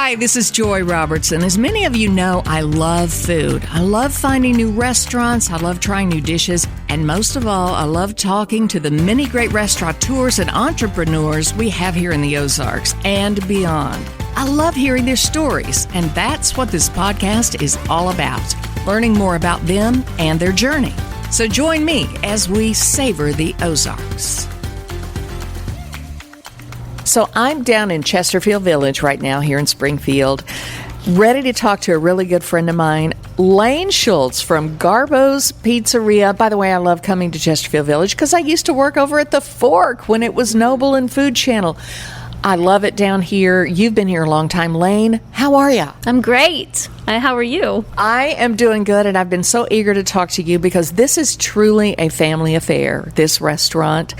Hi, this is Joy Robertson. As many of you know, I love food. I love finding new restaurants. I love trying new dishes. And most of all, I love talking to the many great restaurateurs and entrepreneurs we have here in the Ozarks and beyond. I love hearing their stories, and that's what this podcast is all about, learning more about them and their journey. So join me as we savor the Ozarks. So I'm down in Chesterfield Village right now here in Springfield, ready to talk to a really good friend of mine, Laine Scholz from Garbo's Pizzeria. By the way, I love coming to Chesterfield Village because I used to work over at the Fork when it was Noble and Food Channel. I love it down here. You've been here a long time. Laine, how are you? I'm great. How are you? I am doing good, and I've been so eager to talk to you because this is truly a family affair, this restaurant.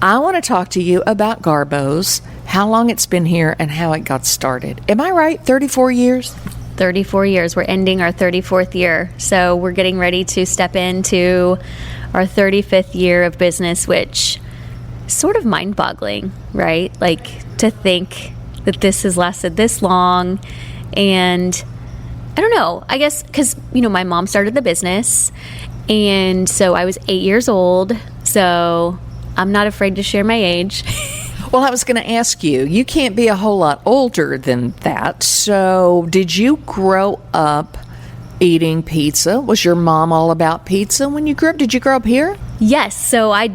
I want to talk to you about Garbo's, how long it's been here, and how it got started. Am I right? 34 years? 34 years. We're ending our 34th year. So we're getting ready to step into our 35th year of business, which is sort of mind-boggling, right? Like, to think that this has lasted this long. And I don't know, I guess because, my mom started the business, and so I was 8 years old. So I'm not afraid to share my age. Well, I was going to ask you, you can't be a whole lot older than that. So did you grow up eating pizza? Was your mom all about pizza when you grew up? Did you grow up here? Yes. So I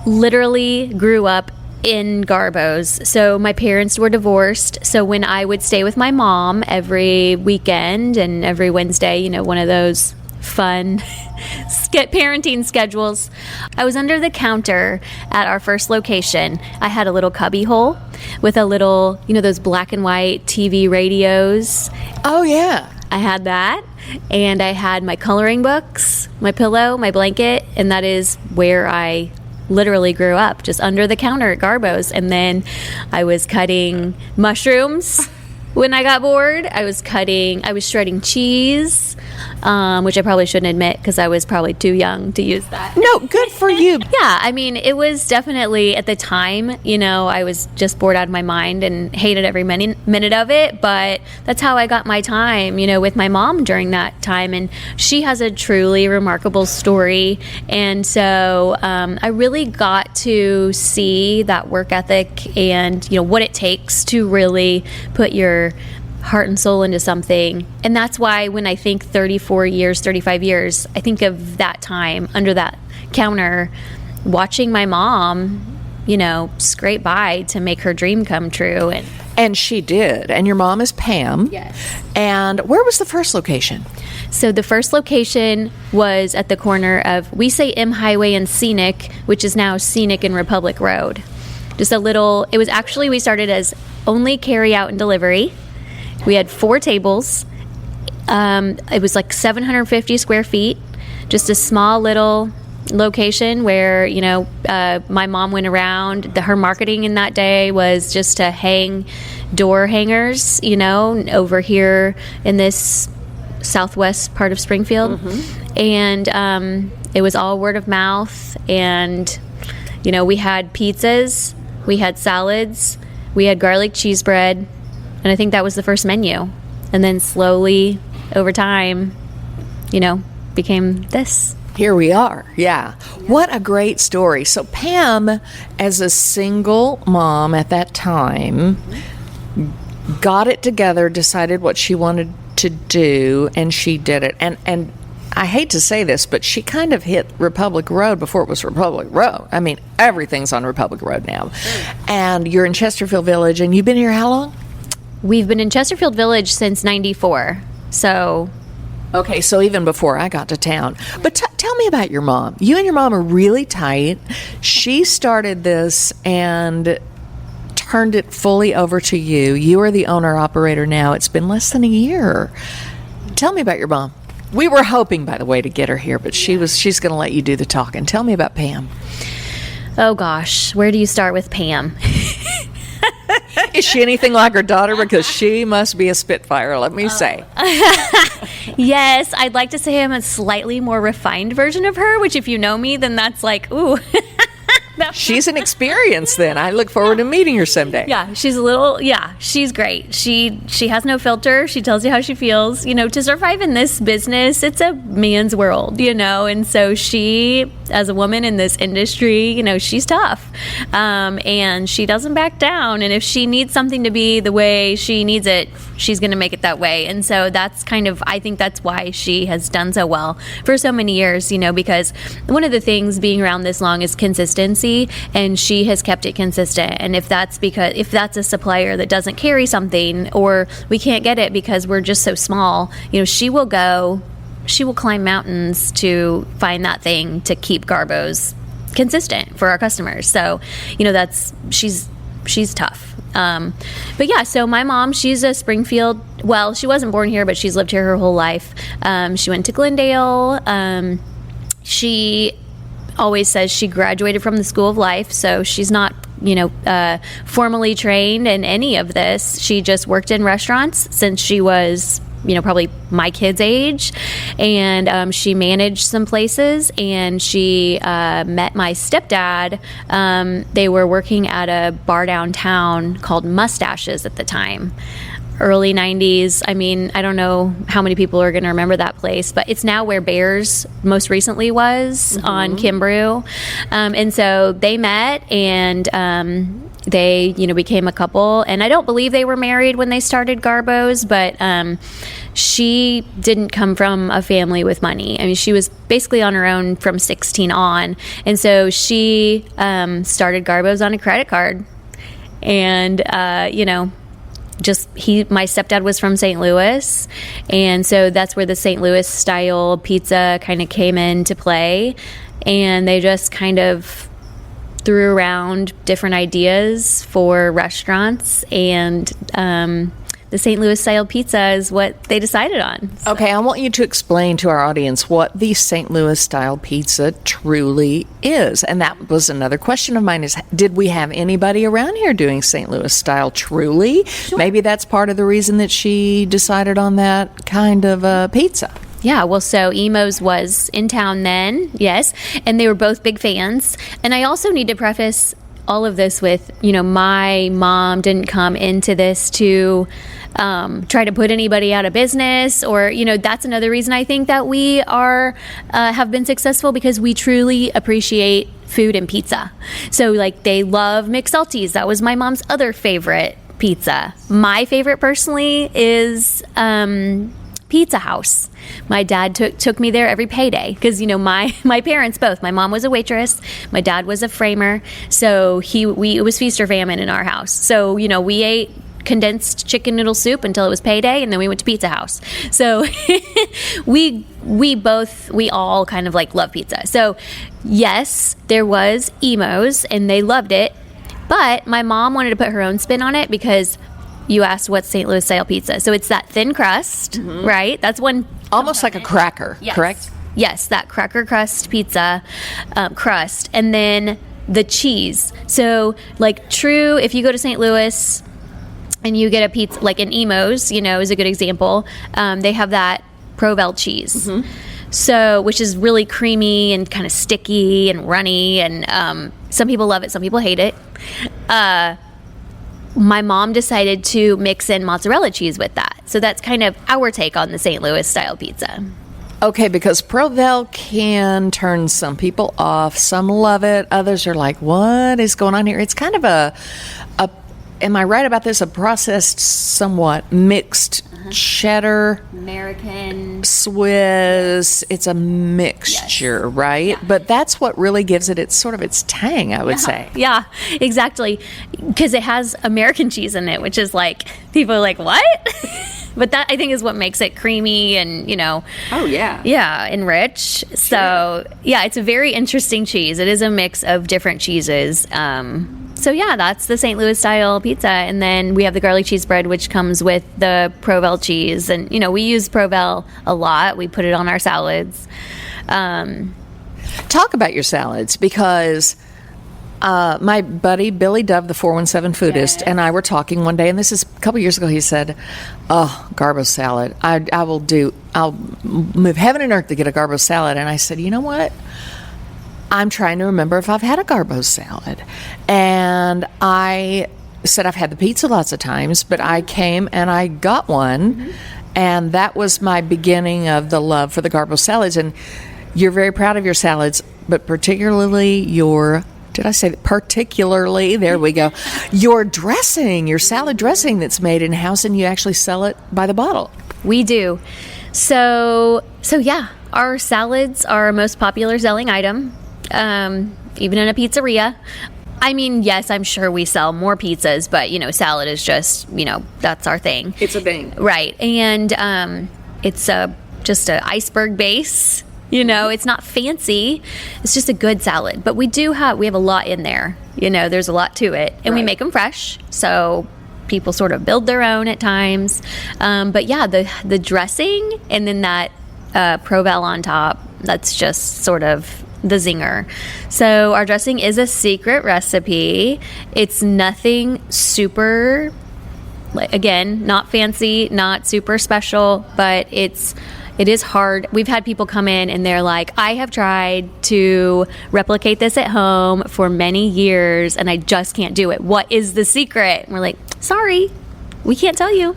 literally grew up in Garbo's. So my parents were divorced. So when I would stay with my mom every weekend and every Wednesday, one of those fun parenting schedules, I was under the counter at our first location. I had a little cubby hole with a little, those black and white TV radios. Oh, yeah. I had that, and I had my coloring books, my pillow, my blanket, and that is where I literally grew up, just under the counter at Garbo's. And then I was cutting mushrooms when I got bored. I was shredding cheese, which I probably shouldn't admit because I was probably too young to use that. No, good for you. Yeah, it was definitely, at the time, I was just bored out of my mind and hated every minute of it. But that's how I got my time, with my mom during that time. And she has a truly remarkable story. And so I really got to see that work ethic and, what it takes to really put your heart and soul into something. And that's why when I think 34 years, 35 years, I think of that time under that counter, watching my mom, scrape by to make her dream come true. And she did. And your mom is Pam. Yes. And where was the first location? So the first location was at the corner of, we say M Highway and Scenic, which is now Scenic and Republic Road. Just a little, it was actually, we started as only carry out and delivery. We had 4 tables. It was like 750 square feet, just a small little location where, my mom went around. Her marketing in that day was just to hang door hangers, over here in this southwest part of Springfield. Mm-hmm. And it was all word of mouth. And, we had pizzas, we had salads, we had garlic cheese bread. And I think that was the first menu. And then slowly, over time, became this. Here we are. Yeah. What a great story. So Pam, as a single mom at that time, got it together, decided what she wanted to do, and she did it. And I hate to say this, but she kind of hit Republic Road before it was Republic Road. Everything's on Republic Road now. And you're in Chesterfield Village, and you've been here how long? We've been in Chesterfield Village since 94, so... Okay, so even before I got to town. But tell me about your mom. You and your mom are really tight. She started this and turned it fully over to you. You are the owner-operator now. It's been less than a year. Tell me about your mom. We were hoping, by the way, to get her here, but she's going to let you do the talking. Tell me about Pam. Oh, gosh. Where do you start with Pam? Is she anything like her daughter? Because she must be a spitfire, let me say. Yes, I'd like to say I'm a slightly more refined version of her, which if you know me, then that's like, ooh, She's an experience then. I look forward to meeting her someday. Yeah, she's great. She has no filter. She tells you how she feels. To survive in this business, it's a man's world, and so she, as a woman in this industry, she's tough. And she doesn't back down. And if she needs something to be the way she needs it, she's going to make it that way. And so that's I think that's why she has done so well for so many years, because one of the things being around this long is consistency, and she has kept it consistent. And if that's a supplier that doesn't carry something, or we can't get it because we're just so small, she will climb mountains to find that thing to keep Garbo's consistent for our customers. So, she's tough. But yeah, so my mom, she's a Springfield. Well, she wasn't born here, but she's lived here her whole life. She went to Glendale. She always says she graduated from the School of Life, so she's not, formally trained in any of this. She just worked in restaurants since she was, probably my kid's age, and she managed some places, and she met my stepdad. They were working at a bar downtown called Mustaches at the time. Early 90s. I mean, I don't know how many people are going to remember that place, but it's now where Bears most recently was on Kimbrough. And so they met, and they, became a couple. And I don't believe they were married when they started Garbo's, but she didn't come from a family with money. I mean, she was basically on her own from 16 on. And so she started Garbo's on a credit card. And, my stepdad was from St. Louis, and so that's where the St. Louis style pizza kind of came into play, and they just kind of threw around different ideas for restaurants, and the St. Louis style pizza is what they decided on. So. Okay, I want you to explain to our audience what the St. Louis style pizza truly is. And that was another question of mine, is did we have anybody around here doing St. Louis style truly? Sure. Maybe that's part of the reason that she decided on that kind of pizza. Yeah, well, so Emo's was in town then, yes, and they were both big fans. And I also need to preface all of this with, my mom didn't come into this to try to put anybody out of business, or, that's another reason I think that we have been successful, because we truly appreciate food and pizza. So they love McSalty's. That was my mom's other favorite pizza. My favorite personally is Pizza House. My dad took me there every payday because, my parents both. My mom was a waitress. My dad was a framer. So it was feast or famine in our house. So, we ate condensed chicken noodle soup until it was payday, and then we went to Pizza House. So we all kind of love pizza. So yes, there was Emo's, and they loved it. But my mom wanted to put her own spin on it, because you asked what's St. Louis style pizza. So it's that thin crust, right? That's one. Almost like a cracker, yes. Correct? Yes, that cracker crust pizza crust. And then the cheese. So true, if you go to St. Louis and you get a pizza, like an Emo's, is a good example. They have that Provel cheese. So, which is really creamy and kind of sticky and runny. And some people love it, some people hate it. My mom decided to mix in mozzarella cheese with that. So that's kind of our take on the St. Louis style pizza. Okay, because Provel can turn some people off. Some love it. Others are like, what is going on here? It's kind of am I right about this? A processed, somewhat mixed cheddar, American, Swiss. It's a mixture, yes. Right? Yeah. But that's what really gives it its tang, I would say. Yeah, exactly. Because it has American cheese in it, which is people are like, what? But that, I think, is what makes it creamy and, Oh, yeah. Yeah, and rich. Sure. So, yeah, it's a very interesting cheese. It is a mix of different cheeses. So, yeah, that's the St. Louis style pizza. And then we have the garlic cheese bread, which comes with the Provel cheese. And, we use Provel a lot. We put it on our salads. Talk about your salads, because my buddy Billy Dove, the 417 foodist, yes. And I were talking one day, and this is a couple years ago. He said, "Oh, Garbo salad! I'll move heaven and earth to get a Garbo salad." And I said, "You know what? I'm trying to remember if I've had a Garbo salad. And I said I've had the pizza lots of times, but I came and I got one, and that was my beginning of the love for the Garbo salads. And you're very proud of your salads, but particularly your, did I say that? Particularly, there we go, your dressing, your salad dressing that's made in-house, and you actually sell it by the bottle. We do. So yeah, our salads are our most popular selling item, even in a pizzeria. I mean, yes, I'm sure we sell more pizzas, but, salad is just, that's our thing. It's a thing. Right. And it's just an iceberg base. It's not fancy. It's just a good salad. But we have a lot in there. There's a lot to it. And we make them fresh. So people sort of build their own at times. But yeah, the dressing and then that Provel on top, that's just sort of the zinger. So our dressing is a secret recipe. It's nothing super, again, not fancy, not super special, but it is hard. We've had people come in and they're like, I have tried to replicate this at home for many years and I just can't do it. What is the secret? And we're like, sorry, we can't tell you.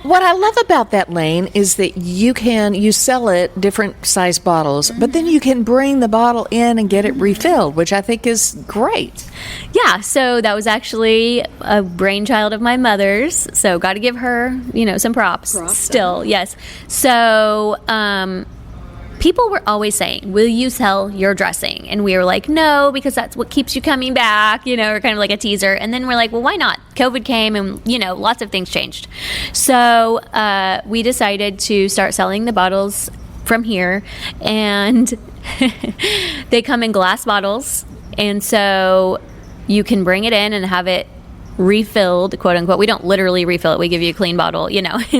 What I love about that, Laine, is that you sell it different size bottles, but then you can bring the bottle in and get it refilled, which I think is great. Yeah, so that was actually a brainchild of my mother's, so got to give her, some props. Still, yes. So, people were always saying, will you sell your dressing? And we were like, no, because that's what keeps you coming back, we're kind of like a teaser. And then we're like, well, why not? COVID came and, lots of things changed. So we decided to start selling the bottles from here. And they come in glass bottles. And so you can bring it in and have it refilled, quote unquote. We don't literally refill it. We give you a clean bottle,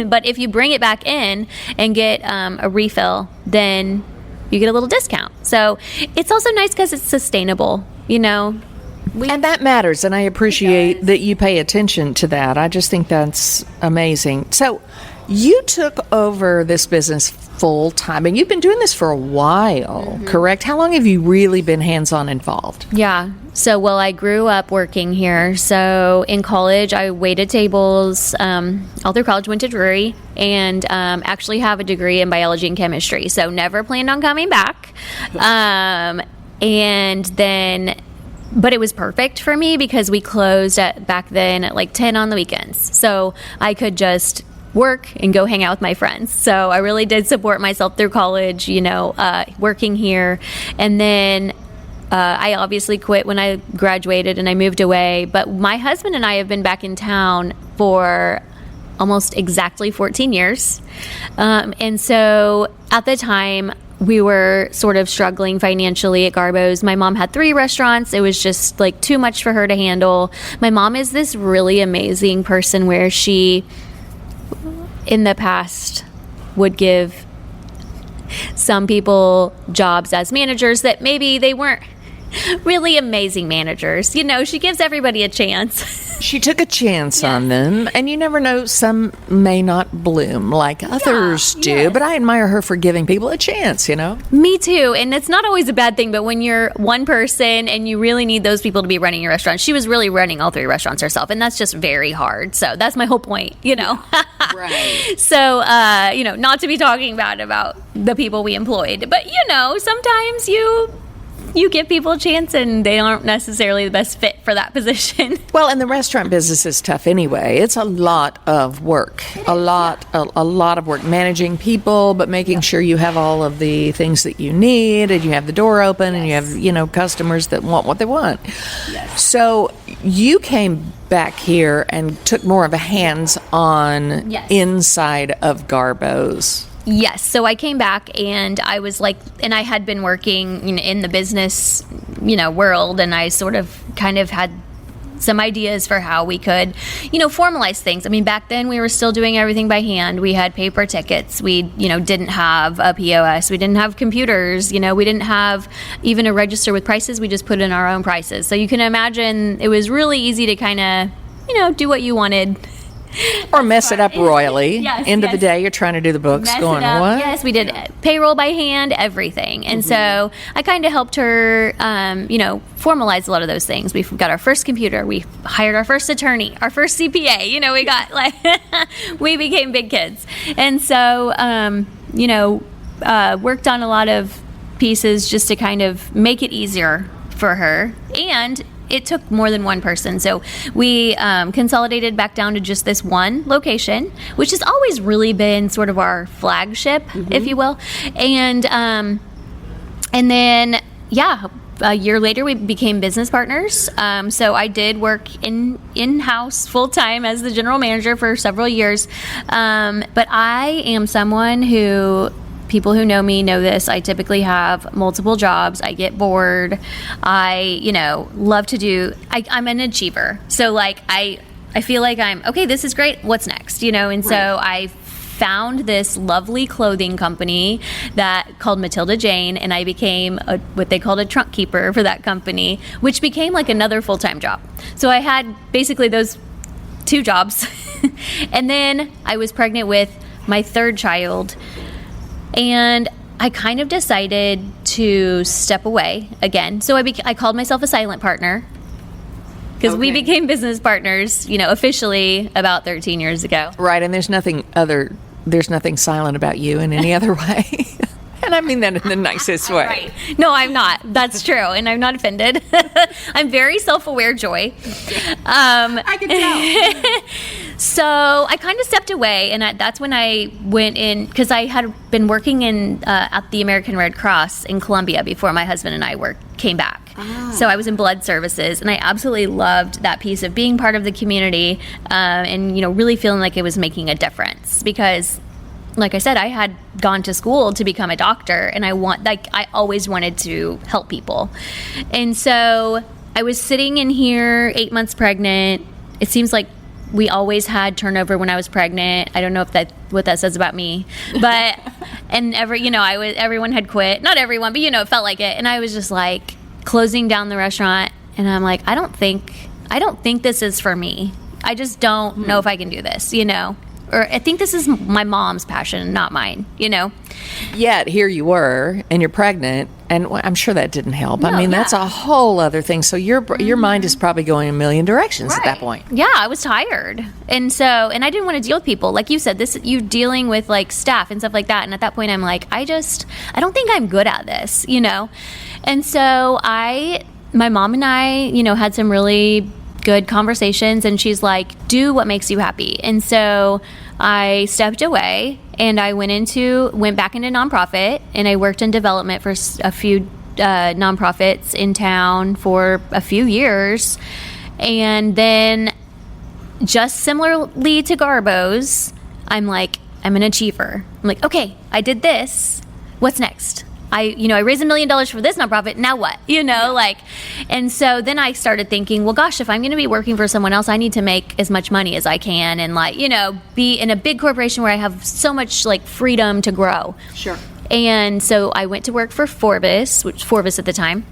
but if you bring it back in and get a refill, then you get a little discount. So it's also nice because it's sustainable, and that matters. And I appreciate that you pay attention to that. I just think that's amazing. So you took over this business full time, and you've been doing this for a while, correct? How long have you really been hands-on involved? Yeah. So, I grew up working here. So in college, I waited tables all through college, went to Drury, and actually have a degree in biology and chemistry. So never planned on coming back. And then, but it was perfect for me because we closed back then at like 10 on the weekends. So I could just work and go hang out with my friends. So I really did support myself through college, working here. And then I obviously quit when I graduated and I moved away. But my husband and I have been back in town for almost exactly 14 years. And so at the time, we were sort of struggling financially at Garbo's. My mom had 3 restaurants. It was just like too much for her to handle. My mom is this really amazing person where she, in the past, would give some people jobs as managers that maybe they weren't really amazing managers. She gives everybody a chance. She took a chance on them, and you never know, some may not bloom like others do, yes. But I admire her for giving people a chance, Me too, and it's not always a bad thing, but when you're one person and you really need those people to be running your restaurant, she was really running all 3 restaurants herself, and that's just very hard. So that's my whole point, Right. So, not to be talking bad about the people we employed, but, sometimes you give people a chance and they aren't necessarily the best fit for that position. Well, and the restaurant business is tough anyway. It's a lot of work, a lot of work managing people, but making sure you have all of the things that you need and you have the door open and you have, customers that want what they want. Yes. So you came back here and took more of a hands-on inside of Garbo's. Yes. So I came back and I was like, and I had been working in the business, world, and I sort of kind of had some ideas for how we could, formalize things. I mean, back then we were still doing everything by hand. We had paper tickets. We, didn't have a POS. We didn't have computers. We didn't have even a register with prices. We just put in our own prices. So you can imagine it was really easy to kind of, do what you wanted Or mess it up royally. Yes, End of the day, you're trying to do the books, Mess going, it up. what? Yes, we did payroll by hand, everything. And so I kind of helped her, formalize a lot of those things. We got our first computer. We hired our first attorney, our first CPA. We got we became big kids. And so, worked on a lot of pieces just to kind of make it easier for her. And it took more than one person. So we consolidated back down to just this one location, which has always really been sort of our flagship, if you will. And then, a year later, we became business partners. So I did work in-house full-time as the general manager for several years. But I am someone who... People who know me know this. I typically have multiple jobs. I get bored. I, love to do... I'm an achiever. So, I feel like I'm... Okay, this is great. What's next? And so I found this lovely clothing company called Matilda Jane, and I became what they called a trunk keeper for that company, which became like another full-time job. So I had basically those two jobs. And then I was pregnant with my third child, and I kind of decided to step away again. So I called myself a silent partner, because we became business partners, officially about 13 years ago. Right, and there's nothing silent about you in any other way. And I mean that in the nicest way. Right. No, I'm not. That's true. And I'm not offended. I'm very self-aware, Joy. I can tell. So I kind of stepped away, and that's when I went in, because I had been working at the American Red Cross in Colombia before my husband and I came back. So I was in blood services, and I absolutely loved that piece of being part of the community, and really feeling like it was making a difference, because like I said, I had gone to school to become a doctor, and I always wanted to help people. And so I was sitting in here 8 months pregnant. It seems like we always had turnover when I was pregnant. I don't know what that says about me, but and everyone had quit. Not everyone, but it felt like it. And I was just like closing down the restaurant, and I'm like, I don't think this is for me. I just don't know if I can do this, Or I think this is my mom's passion, not mine, Yet here you were, and you're pregnant, and I'm sure that didn't help. No, that's a whole other thing. So your mind is probably going a million directions at that point. Yeah, I was tired. And I didn't want to deal with people. Like you said, you're dealing with staff and stuff like that. And at that point, I'm like, I don't think I'm good at this, And so my mom and I, had some really good conversations, and she's like, do what makes you happy. And so I stepped away, and I went back into nonprofit, and I worked in development for a few nonprofits in town for a few years. And then, just similarly to Garbo's, I'm an achiever. I'm like, okay, I did this. What's next? I raised $1 million for this nonprofit. Now what? And so then I started thinking, well, gosh, if I'm going to be working for someone else, I need to make as much money as I can, and be in a big corporation where I have so much freedom to grow. Sure. And so I went to work for Forbes, which Forbes at the time,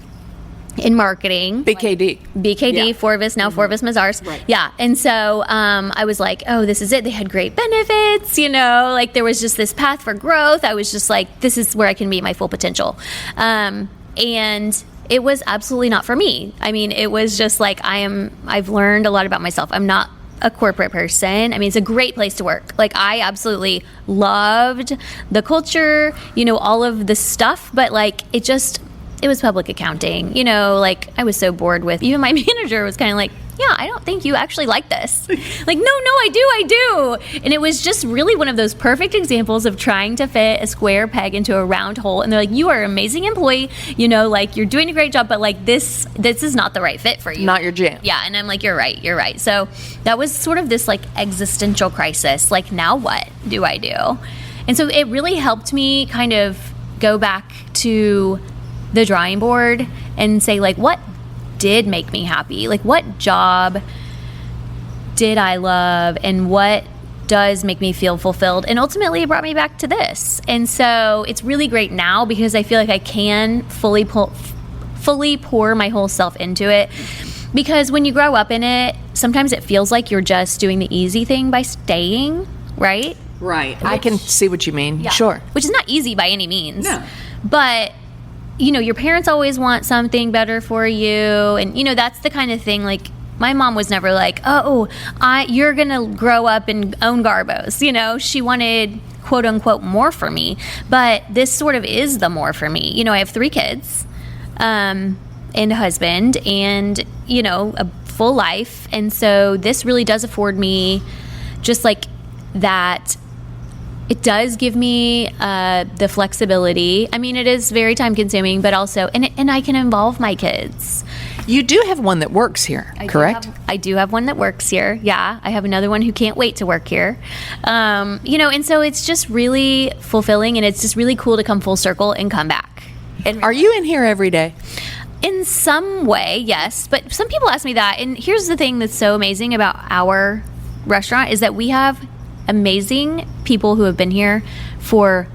in marketing. BKD. Yeah. Forbes, now Forbes Mazars. Right. Yeah. And so I was like, oh, this is it. They had great benefits, there was just this path for growth. I was just like, this is where I can meet my full potential. And it was absolutely not for me. I mean, it was just I've learned a lot about myself. I'm not a corporate person. I mean, it's a great place to work. I absolutely loved the culture, all of the stuff, but it was public accounting, I was so bored with, even my manager was kind of like, yeah, I don't think you actually like this. No, I do. And it was just really one of those perfect examples of trying to fit a square peg into a round hole. And they're like, you are an amazing employee, you're doing a great job, but this is not the right fit for you. Not your jam. Yeah. And I'm like, you're right. So that was sort of this existential crisis. Now what do I do? And so it really helped me kind of go back to the drawing board and say, what did make me happy? What job did I love, and what does make me feel fulfilled? And ultimately, it brought me back to this. And so it's really great now, because I feel like I can fully pour my whole self into it. Because when you grow up in it, sometimes it feels like you're just doing the easy thing by staying, right? Right. I can see what you mean. Yeah. Sure. Which is not easy by any means. No. But, your parents always want something better for you. And, that's the kind of thing, like, my mom was never like, you're going to grow up and own Garbos. She wanted, quote unquote, more for me. But this sort of is the more for me. I have 3 kids and a husband and, a full life. And so this really does afford me just like that. It does give me the flexibility. I mean, it is very time consuming, but also, and I can involve my kids. You do have one that works here, correct? I do have one that works here. Yeah. I have another one who can't wait to work here. And so it's just really fulfilling, and it's just really cool to come full circle and come back. Are you in here every day? In some way, yes. But some people ask me that. And here's the thing that's so amazing about our restaurant is that we have amazing people who have been here for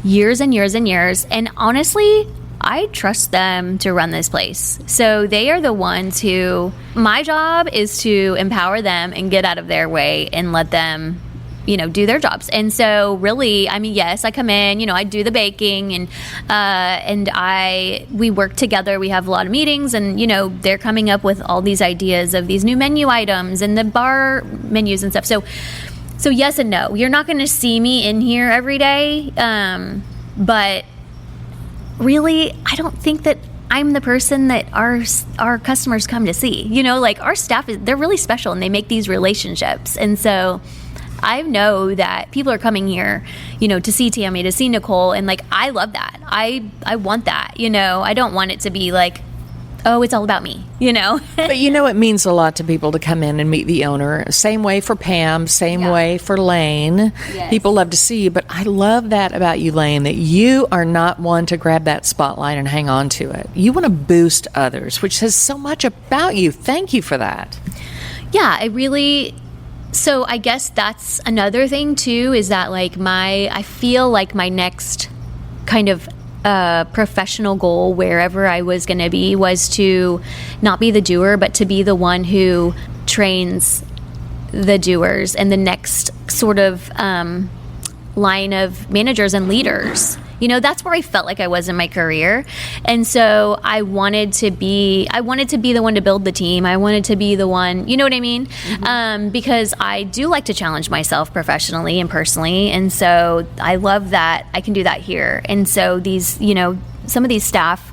years and years and years. And honestly, I trust them to run this place. So they are the ones who, my job is to empower them and get out of their way and let them, do their jobs. And so really, I mean, yes, I come in, I do the baking and we work together. We have a lot of meetings and, they're coming up with all these ideas of these new menu items and the bar menus and stuff. So yes and no. You're not going to see me in here every day, but really, I don't think that I'm the person that our customers come to see. Like our staff, they're really special and they make these relationships. And so I know that people are coming here, to see Tammy, to see Nicole, and like I love that. I want that. I don't want it to be like, oh, it's all about me, But it means a lot to people to come in and meet the owner. Same way for Pam, same way for Laine. Yes. People love to see you, but I love that about you, Laine, that you are not one to grab that spotlight and hang on to it. You want to boost others, which says so much about you. Thank you for that. Yeah, so I guess that's another thing too, is that like I feel like my next kind of professional goal wherever I was going to be was to not be the doer, but to be the one who trains the doers and the next sort of line of managers and leaders. That's where I felt like I was in my career. And so I wanted to be the one to build the team. I wanted to be the one, you know what I mean? Mm-hmm. Because I do like to challenge myself professionally and personally. And so I love that I can do that here. And so these, some of these staff,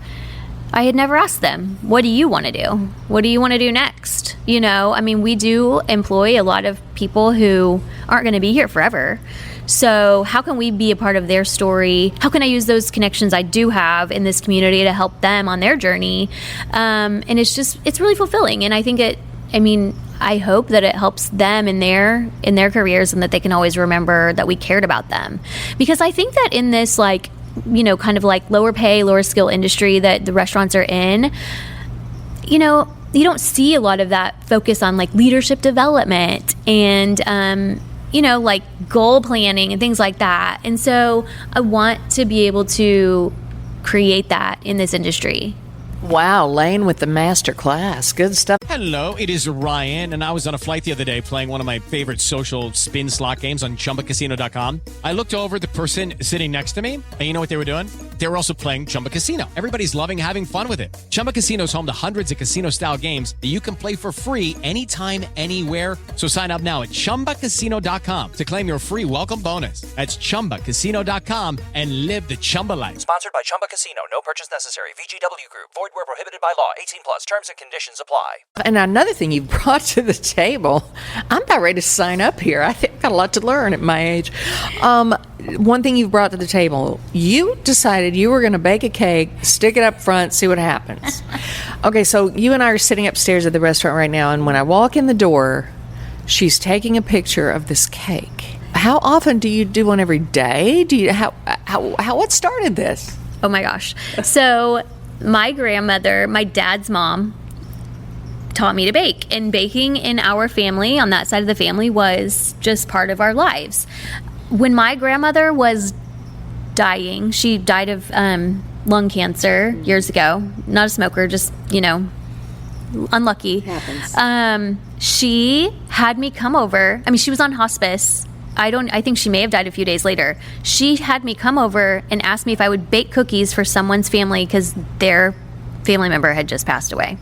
I had never asked them, what do you want to do? What do you want to do next? We do employ a lot of people who aren't going to be here forever. So how can we be a part of their story? How can I use those connections I do have in this community to help them on their journey? And it's really fulfilling. And I think I hope that it helps them in their careers and that they can always remember that we cared about them. Because I think that in this kind of like lower pay, lower skill industry that the restaurants are in, you don't see a lot of that focus on like leadership development and, like goal planning and things like that. And so I want to be able to create that in this industry. Wow, Laine with the master class. Good stuff. Hello, it is Ryan, and I was on a flight the other day playing one of my favorite social spin slot games on ChumbaCasino.com. I looked over at the person sitting next to me, and you know what they were doing? They were also playing Chumba Casino. Everybody's loving having fun with it. Chumba Casino is home to hundreds of casino-style games that you can play for free anytime, anywhere. So sign up now at ChumbaCasino.com to claim your free welcome bonus. That's ChumbaCasino.com and live the Chumba life. Sponsored by Chumba Casino. No purchase necessary. VGW Group. Void where prohibited by law. 18 plus. Terms and conditions apply. And another thing you brought to the table, I'm about ready to sign up here. I think I've got a lot to learn at my age. One thing you brought to the table, you decided you were going to bake a cake, stick it up front, see what happens. Okay, so you and I are sitting upstairs at the restaurant right now, and when I walk in the door, she's taking a picture of this cake. How often do you do one every day? What started this? Oh my gosh. So my grandmother, my dad's mom, taught me to bake. And baking in our family, on that side of the family, was just part of our lives. When my grandmother was dying, she died of lung cancer years ago. Not a smoker, just, unlucky. Happens. she had me come over. I mean, she was on hospice. I think she may have died a few days later. She had me come over and asked me if I would bake cookies for someone's family because their family member had just passed away.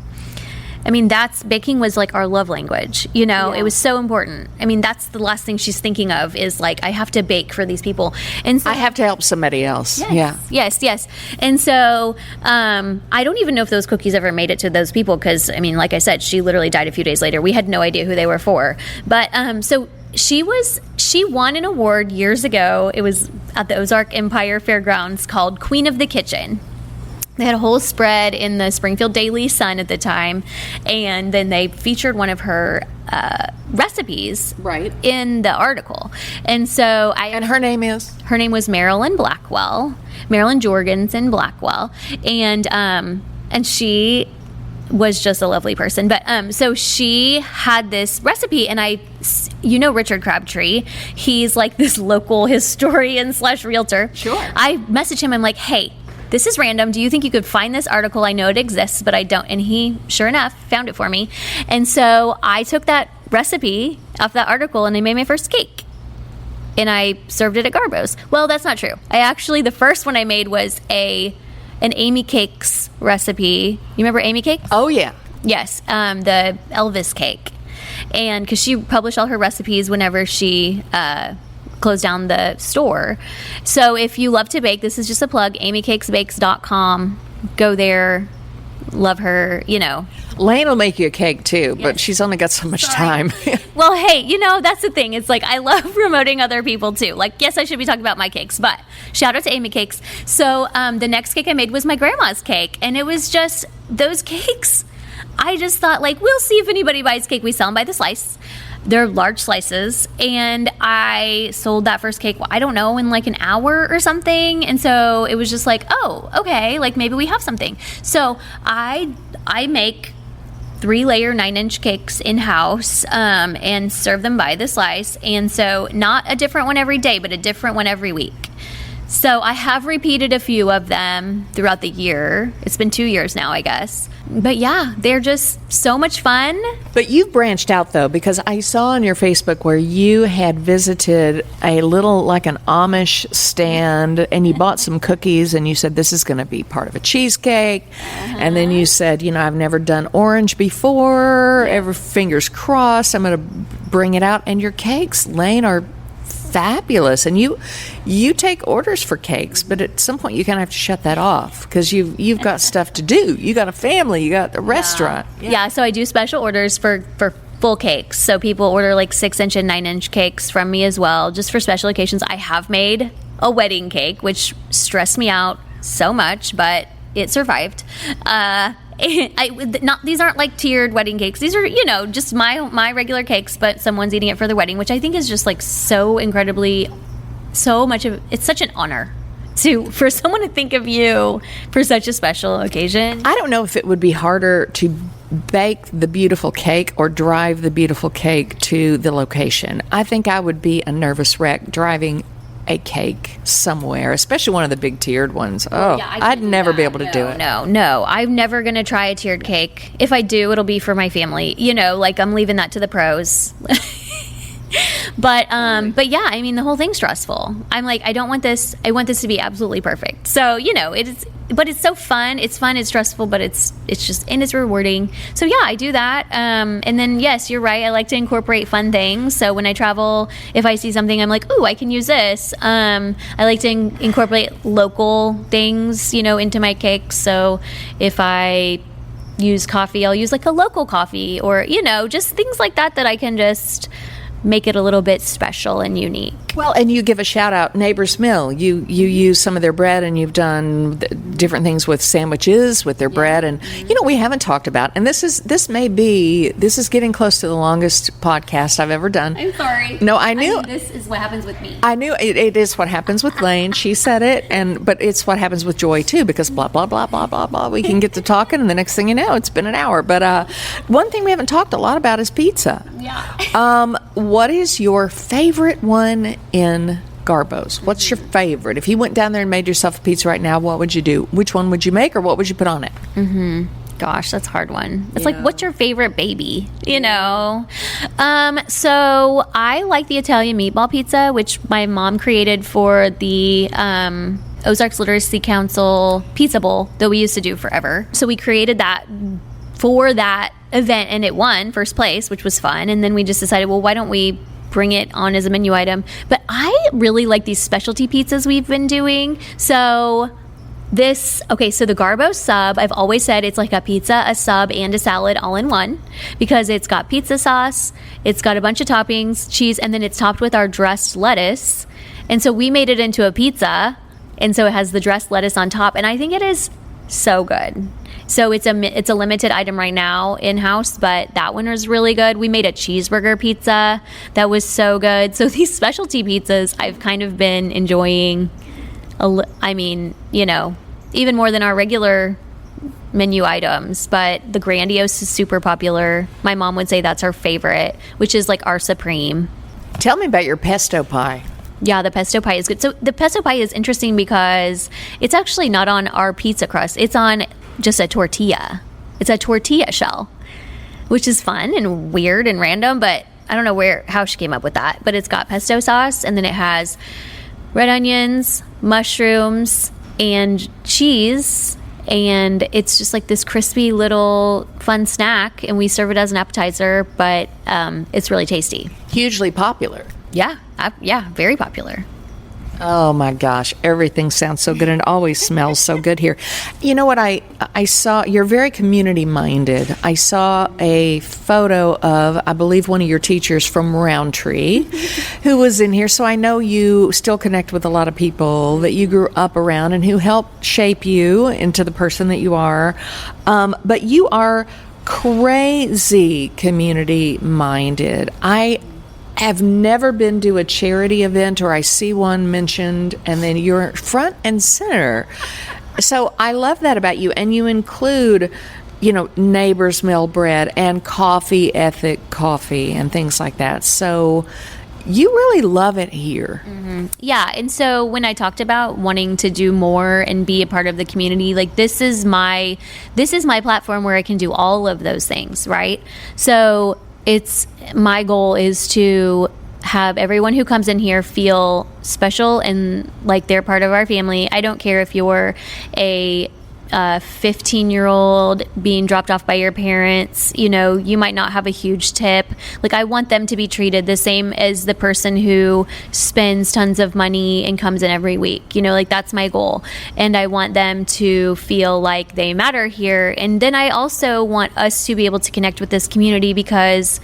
I mean, baking was like our love language, you know. It was so important. I mean, that's the last thing she's thinking of is like, I have to bake for these people. And so I have to help somebody else. Yes. And so I don't even know if those cookies ever made it to those people because, I mean, like I said, she literally died a few days later. We had no idea who they were for. But so she won an award years ago. It was at the Ozark Empire Fairgrounds called Queen of the Kitchen. They had a whole spread in the Springfield Daily Sun at the time, and then they featured one of her recipes in the article. And so And her name is? Her name was Marilyn Jorgensen Blackwell, and she was just a lovely person. But so she had this recipe, and Richard Crabtree, he's like this local historian / realtor. Sure. I messaged him. I'm like, hey, this is random. Do you think you could find this article? I know it exists, but I don't. And he, sure enough, found it for me. And so I took that recipe off that article and I made my first cake. And I served it at Garbo's. Well, that's not true. The first one I made was an Amy Cakes recipe. You remember Amy Cakes? Oh, yeah. Yes, the Elvis cake. And because she published all her recipes whenever she closed down the store. So if you love to bake, this is just a plug, amycakesbakes.com. Go there. Love her, Laine will make you a cake too, but she's only got so much time. Well, hey, that's the thing. It's like I love promoting other people too. Like, yes, I should be talking about my cakes, but shout out to Amy Cakes. So the next cake I made was my grandma's cake, and it was just those cakes. I just thought, like, we'll see if anybody buys cake. We sell them by the slice. They're large slices, and I sold that first cake, I don't know, in like an hour or something. And so it was just like, oh, okay, like maybe we have something. So I make 3-layer 9-inch cakes in-house and serve them by the slice. And so not a different one every day, but a different one every week. So I have repeated a few of them throughout the year. It's been 2 years now, I guess. But yeah, they're just so much fun. But you've branched out, though, because I saw on your Facebook where you had visited a little, like an Amish stand, and you bought some cookies, and you said, this is going to be part of a cheesecake. And then you said, I've never done orange before. Fingers crossed, I'm going to bring it out. And your cakes, Laine, are fabulous. And you take orders for cakes, but at some point you kind of have to shut that off because you've got stuff to do. You got a family, you got a restaurant. Yeah, so I do special orders for full cakes. So people order like 6-inch and 9-inch cakes from me as well, just for special occasions. I have made a wedding cake, which stressed me out so much, but it survived. These aren't like tiered wedding cakes. These are, just my regular cakes, but someone's eating it for their wedding, which I think is just like so much of it's such an honor for someone to think of you for such a special occasion. I don't know if it would be harder to bake the beautiful cake or drive the beautiful cake to the location. I think I would be a nervous wreck driving a cake somewhere, especially one of the big tiered ones. I'd never be able to do it. No. I'm never going to try a tiered cake. If I do, it'll be for my family. Like I'm leaving that to the pros. But yeah, I mean, the whole thing's stressful. I'm like, I want this to be absolutely perfect. So, it is, but it's so fun. It's fun, it's stressful, but it's just, and it's rewarding. So yeah, I do that. And then yes, you're right. I like to incorporate fun things. So when I travel, if I see something, I'm like, ooh, I can use this. I like to incorporate local things, into my cakes. So if I use coffee, I'll use like a local coffee or, just things like that I can just make it a little bit special and unique. Well, and you give a shout out, Neighbor's Mill. You use some of their bread, and you've done different things with sandwiches with their bread. And we haven't talked about, and this is getting close to the longest podcast I've ever done. I'm sorry. No, I knew this is what happens with me. I knew it is what happens with Laine. She said it, but it's what happens with Joy too, because blah blah blah blah blah blah. We can get to talking, and the next thing you know, it's been an hour. But one thing we haven't talked a lot about is pizza. Yeah. What is your favorite one in Garbo's? What's your favorite? If you went down there and made yourself a pizza right now, what would you do? Which one would you make, or what would you put on it? Gosh, that's a hard one. It's like, what's your favorite baby? You know? So I like the Italian meatball pizza, which my mom created for the Ozarks Literacy Council pizza bowl that we used to do forever. So we created that for that event, and it won first place, which was fun. And then we just decided, well, why don't we bring it on as a menu item? But I really like these specialty pizzas we've been doing. So the Garbo sub, I've always said it's like a pizza, a sub, and a salad all in one, because it's got pizza sauce, it's got a bunch of toppings, cheese, and then it's topped with our dressed lettuce. And so we made it into a pizza, and so it has the dressed lettuce on top, and I think it is so good. So it's a limited item right now in-house, but that one was really good. We made a cheeseburger pizza that was so good. So these specialty pizzas I've kind of been enjoying, even more than our regular menu items. But the Grandiose is super popular. My mom would say that's her favorite, which is like our supreme. Tell me about your pesto pie. Yeah, the pesto pie is good. So the pesto pie is interesting because it's actually not on our pizza crust. It's on just a tortilla. It's a tortilla shell, which is fun and weird and random, but I don't know how she came up with that. But it's got pesto sauce, and then it has red onions, mushrooms, and cheese, and it's just like this crispy little fun snack, and we serve it as an appetizer, but it's really tasty. Hugely popular. Yeah, very popular. Oh my gosh, everything sounds so good, and it always smells so good here. You know what I saw? You're very community minded. I saw a photo of, I believe, one of your teachers from Roundtree who was in here. So I know you still connect with a lot of people that you grew up around and who helped shape you into the person that you are. But you are crazy community minded. I've never been to a charity event or I see one mentioned and then you're front and center. So I love that about you. And you include, Neighbors Mill Bread and Coffee Ethic Coffee and things like that. So you really love it here. Mm-hmm. Yeah. And so when I talked about wanting to do more and be a part of the community, like this is my platform where I can do all of those things, right? So my goal is to have everyone who comes in here feel special and like they're part of our family. I don't care if you're a 15-year-old being dropped off by your parents, you might not have a huge tip. Like, I want them to be treated the same as the person who spends tons of money and comes in every week. That's my goal. And I want them to feel like they matter here. And then I also want us to be able to connect with this community because,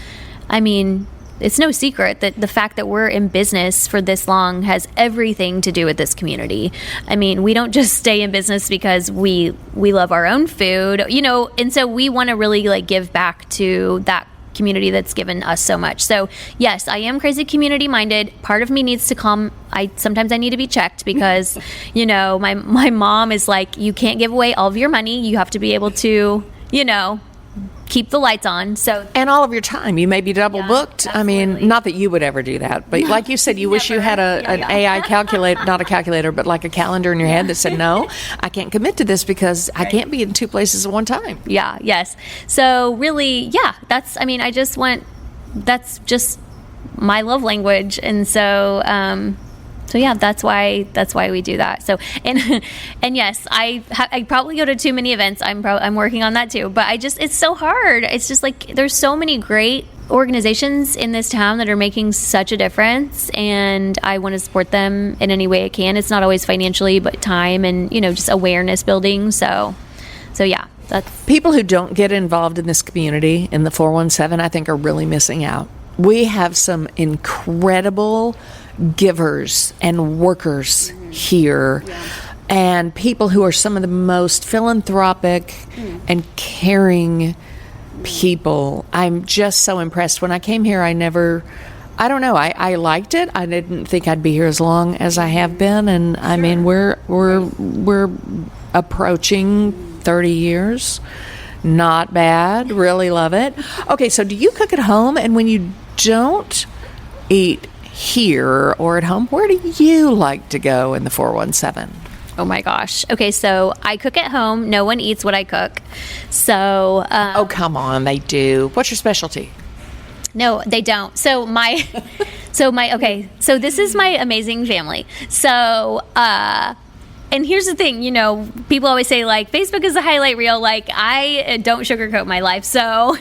it's no secret that the fact that we're in business for this long has everything to do with this community. We don't just stay in business because we love our own food, and so we want to really give back to that community that's given us so much. So yes, I am crazy community minded. Part of me needs to come. Sometimes I need to be checked because, my mom is like, you can't give away all of your money. You have to be able to, keep the lights on. And all of your time. You may be double booked. Absolutely. Not that you would ever do that, but like you said, you wish you had an AI calculator, not a calculator, but like a calendar in your head that said, no, I can't commit to this because I can't be in two places at one time. Yeah. Yes. So really, that's just my love language. And so that's why we do that. So, and yes, I probably go to too many events. I'm working on that too, but it's so hard. It's just like, there's so many great organizations in this town that are making such a difference, and I want to support them in any way I can. It's not always financially, but time and, just awareness building. So yeah, that's people who don't get involved in this community in the 417, I think are really missing out. We have some incredible givers and workers here, and people who are some of the most philanthropic and caring people. I'm just so impressed. When I came here, I liked it. I didn't think I'd be here as long as I have been, and we're approaching 30 years. Not bad. Really love it. Okay, so do you cook at home? And when you don't eat here or at home, where do you like to go in the 417? Oh my gosh. Okay, so I cook at home. No one eats what I cook. So, Oh, come on, they do. What's your specialty? no, they don't. So okay, so this is my amazing family. So, and here's the thing, people always say like Facebook is a highlight reel. Like I don't sugarcoat my life. So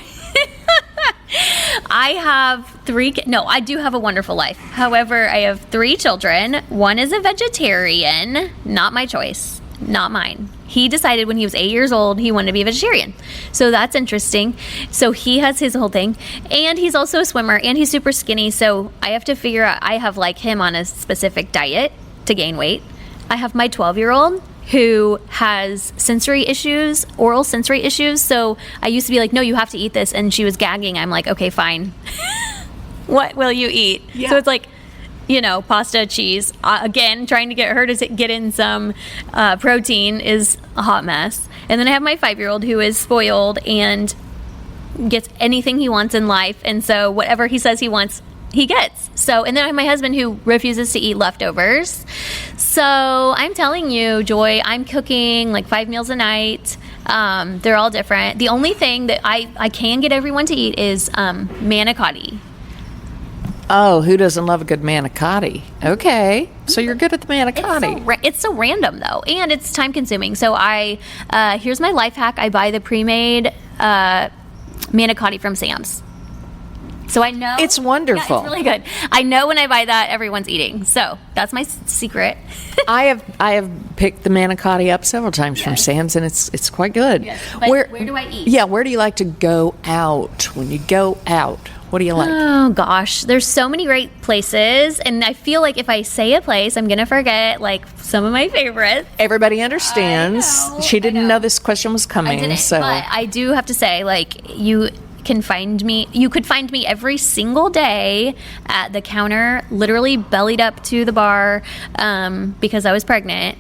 I have I do have a wonderful life. However, I have 3 children. One is a vegetarian, not my choice, not mine. He decided when he was 8 years old, he wanted to be a vegetarian. So that's interesting. So he has his whole thing. And he's also a swimmer, and he's super skinny. So I have to figure out, I have like him on a specific diet to gain weight. I have my 12-year-old who has oral sensory issues. So I used to be like, no, you have to eat this. And she was gagging. I'm like, okay, fine. What will you eat? Yeah. So it's like, pasta, cheese. Again, trying to get her to get in some protein is a hot mess. And then I have my 5-year-old who is spoiled and gets anything he wants in life. And so whatever he says he wants, he gets. So, and then I have my husband who refuses to eat leftovers. So I'm telling you, Joy, I'm cooking like 5 meals a night. They're all different. The only thing that I can get everyone to eat is manicotti. Oh, who doesn't love a good manicotti? Okay, so you're good at the manicotti. It's so random though, and it's time consuming. So here's my life hack. I buy the pre-made manicotti from Sam's. So I know it's wonderful. Yeah, it's really good. I know when I buy that, everyone's eating. So that's my secret. I have picked the manicotti up several times from Sam's, and it's quite good. Yes. But where do I eat? Yeah, where do you like to go out when you go out? What do you like? Oh gosh, there's so many great places, and I feel like if I say a place, I'm gonna forget like some of my favorites. Everybody understands. She didn't know this question was coming. I didn't, so but I do have to say, like you could find me every single day at the counter, literally bellied up to the bar because I was pregnant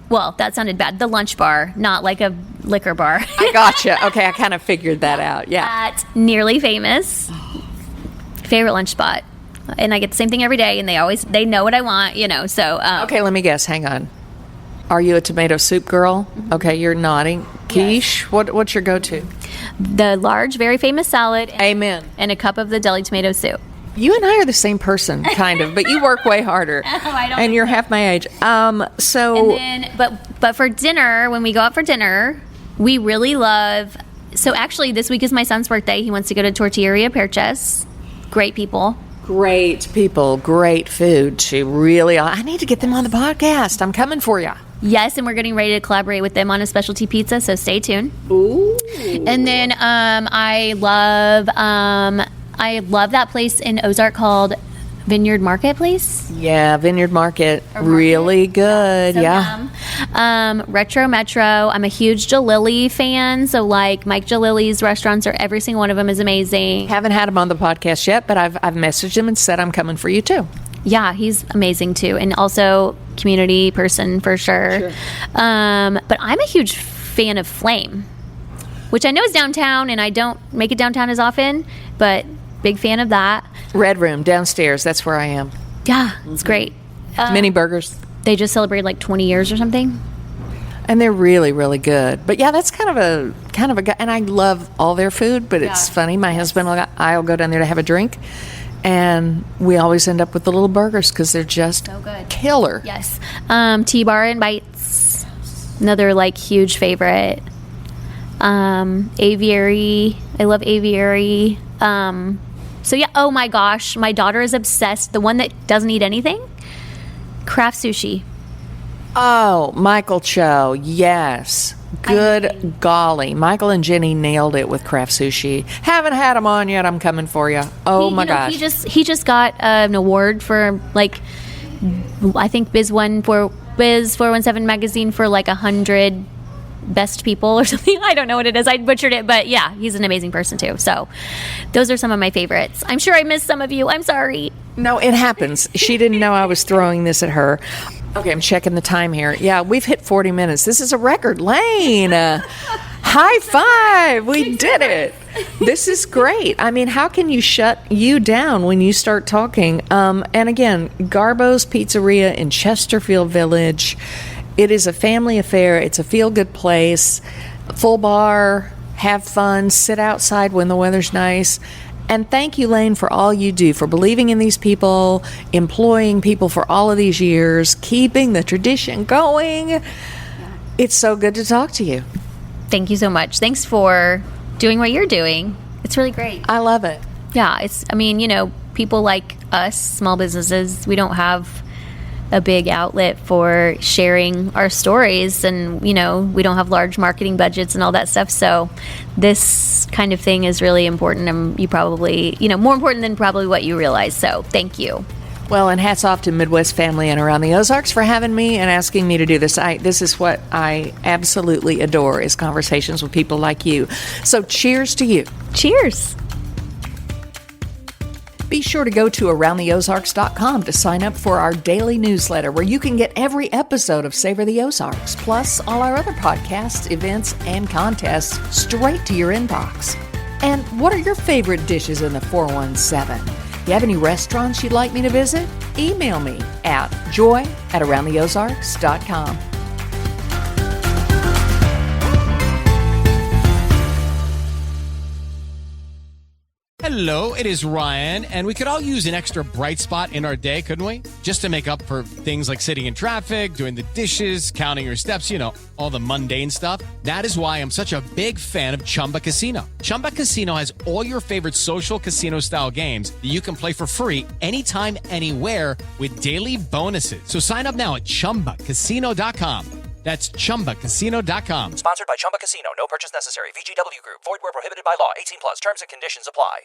well, that sounded bad. The lunch bar, not like a liquor bar. I gotcha. Okay, I kind of figured that out. Yeah. At Nearly Famous, favorite lunch spot, and I get the same thing every day, and they know what I want, So okay, let me guess. Hang on. Are you a tomato soup girl? Mm-hmm. Okay, you're nodding. Quiche. Yes. What's your go-to? The large, very famous salad. Amen. And a cup of the deli tomato soup. You and I are the same person, kind of, but you work way harder. I don't. And you're half my age. So. And then, but for dinner, when we go out for dinner, we really love. So actually, this week is my son's birthday. He wants to go to Tortilleria Perches. Great people. Great people, great food. I need to get them on the podcast. I'm coming for you. Yes, and we're getting ready to collaborate with them on a specialty pizza, so stay tuned. Ooh. And then I love that place in Ozark called Vineyard Marketplace. Yeah, Vineyard Market. Really good. Yeah. Retro Metro. I'm a huge Jalili fan. So like Mike Jalili's restaurants every single one of them is amazing. Haven't had him on the podcast yet, but I've messaged him and said I'm coming for you too. Yeah, he's amazing too. And also community person for sure. But I'm a huge fan of Flame, which I know is downtown, and I don't make it downtown as often, but big fan of that. Red Room downstairs. That's where I am. Yeah, it's great. Mini burgers. They just celebrated like 20 years or something. And they're really, really good. But yeah, that's kind of a guy. And I love all their food, but it's funny. My husband and I'll go down there to have a drink, and we always end up with the little burgers because they're just so good. Killer. Yes. T-Bar and Bites, another like huge favorite. Aviary. I love Aviary. So yeah, oh my gosh, my daughter is obsessed. The one that doesn't eat anything, Craft Sushi. Oh, Michael Cho, yes. Good golly. Michael and Jenny nailed it with Craft Sushi. Haven't had them on yet. I'm coming for you. Oh my gosh. He just got an award for like, I think Biz 417 magazine for like 100 best people or something. I don't know what it is. I butchered it, but yeah, he's an amazing person too. So those are some of my favorites. I'm sure I missed some of you. I'm sorry. No, it happens. She didn't know I was throwing this at her. Okay, I'm checking the time here. Yeah, we've hit 40 minutes. This is a record. Laine, High five! We did it. This is great. I mean, how can you shut you down when you start talking? And again, Garbo's Pizzeria in Chesterfield Village. It is a family affair. It's a feel-good place. Full bar, have fun, sit outside when the weather's nice. And thank you, Laine, for all you do, for believing in these people, employing people for all of these years, keeping the tradition going. It's so good to talk to you. Thank you so much. Thanks for doing what you're doing. It's really great. I love it. Yeah, people like us, small businesses, we don't have a big outlet for sharing our stories, and we don't have large marketing budgets and all that stuff. So this kind of thing is really important, and you probably, more important than probably what you realize. So thank you. Well, and hats off to Midwest Family and Around the Ozarks for having me and asking me to do this. This is what I absolutely adore, is conversations with people like you. So cheers to you. Cheers. Be sure to go to AroundTheOzarks.com to sign up for our daily newsletter, where you can get every episode of Savor the Ozarks, plus all our other podcasts, events, and contests straight to your inbox. And what are your favorite dishes in the 417? You have any restaurants you'd like me to visit? Email me at joy@AroundTheOzarks.com. Hello, it is Ryan, and we could all use an extra bright spot in our day, couldn't we? Just to make up for things like sitting in traffic, doing the dishes, counting your steps, all the mundane stuff. That is why I'm such a big fan of Chumba Casino. Chumba Casino has all your favorite social casino-style games that you can play for free anytime, anywhere, with daily bonuses. So sign up now at ChumbaCasino.com. That's ChumbaCasino.com. Sponsored by Chumba Casino. No purchase necessary. VGW Group. Void where prohibited by law. 18 plus. Terms and conditions apply.